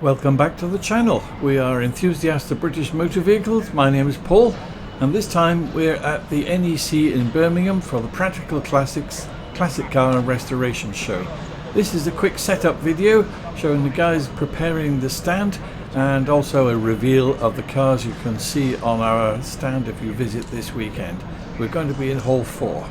Welcome back to the channel. We are enthusiasts of British motor vehicles. My name is Paul, and this time we're at the NEC in Birmingham for the Practical Classics Classic Car Restoration Show. This is a quick setup video showing the guys preparing the stand and also a reveal of the cars you can see on our stand if you visit this weekend. We're going to be in Hall 4.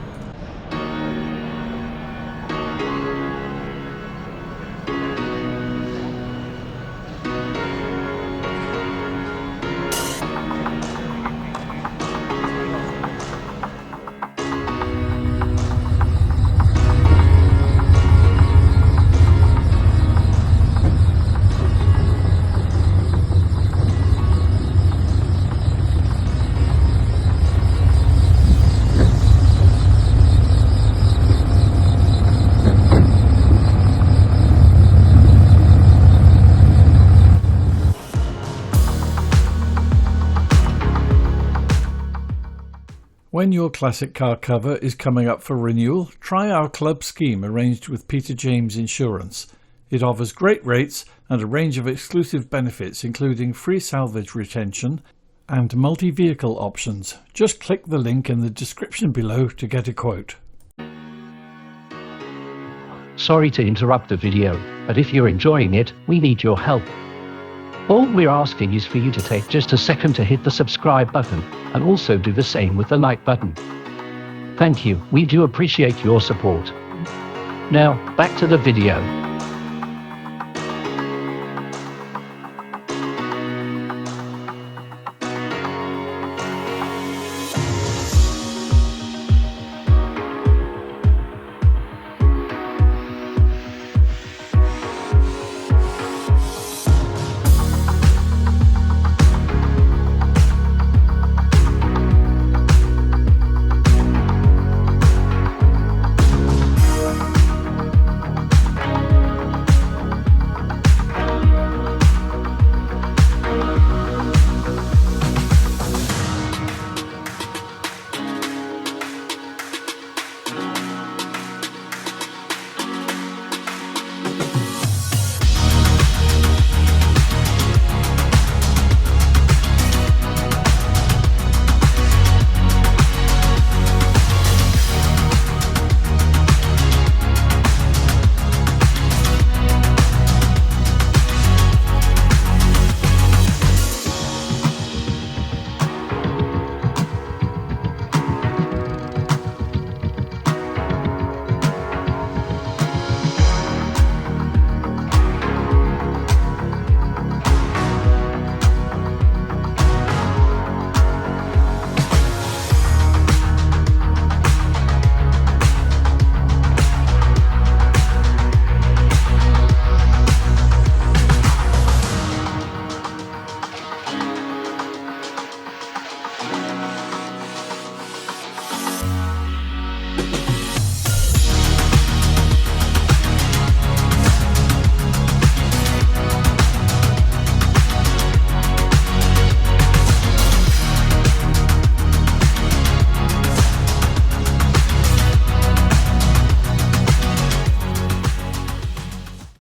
When your classic car cover is coming up for renewal, try our club scheme arranged with Peter James Insurance. It offers great rates and a range of exclusive benefits including free salvage retention and multi-vehicle options. Just click the link in the description below to get a quote. Sorry to interrupt the video, but if you're enjoying it, we need your help. All we're asking is for you to take just a second to hit the subscribe button and also do the same with the like button. Thank you, we do appreciate your support. Now, back to the video.